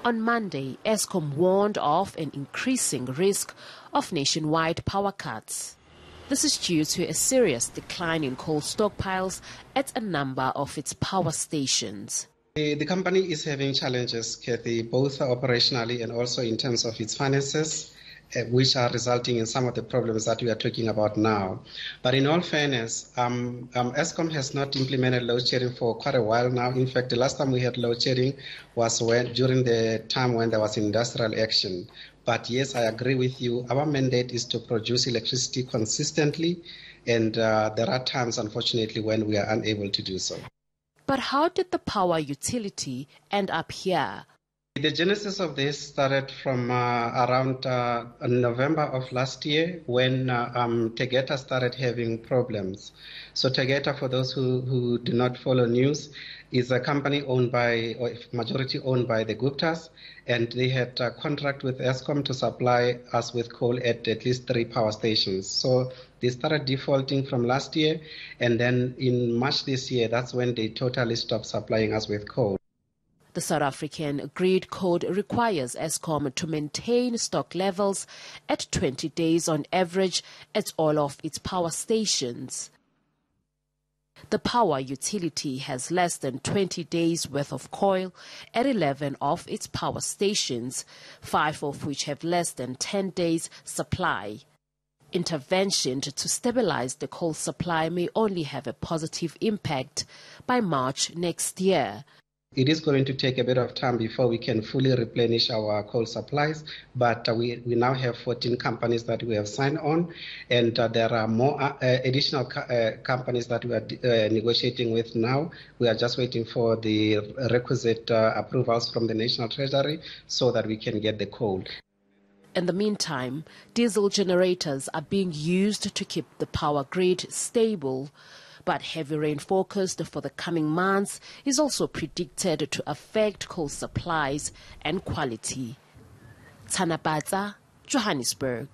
On Monday, Eskom warned of an increasing risk of nationwide power cuts. This is due to a serious decline in coal stockpiles at a number of its power stations. The company is having challenges, Kathy, both operationally and also in terms of its finances, which are resulting in some of the problems that we are talking about now. But in all fairness, Eskom has not implemented load shedding for quite a while now. In fact, the last time we had load shedding was during the time when there was industrial action. But yes, I agree with you. Our mandate is to produce electricity consistently, and there are times, unfortunately, when we are unable to do so. But how did the power utility end up here? The genesis of this started from around November of last year when Tegeta started having problems. So Tegeta, for those who do not follow news, is a company owned by, or majority owned by the Guptas, and they had a contract with Eskom to supply us with coal at least 3 power stations. So they started defaulting from last year, and then in March this year, that's when they totally stopped supplying us with coal. The South African Grid Code requires Eskom to maintain stock levels at 20 days on average at all of its power stations. The power utility has less than 20 days worth of coal at 11 of its power stations, 5 of which have less than 10 days supply. Intervention to stabilize the coal supply may only have a positive impact by March next year. It is going to take a bit of time before we can fully replenish our coal supplies, but we now have 14 companies that we have signed on, and there are more additional companies that we are negotiating with now. We are just waiting for the requisite approvals from the National Treasury so that we can get the coal. In the meantime, diesel generators are being used to keep the power grid stable. But heavy rain forecast for the coming months is also predicted to affect coal supplies and quality. Tsanapatsa, Johannesburg.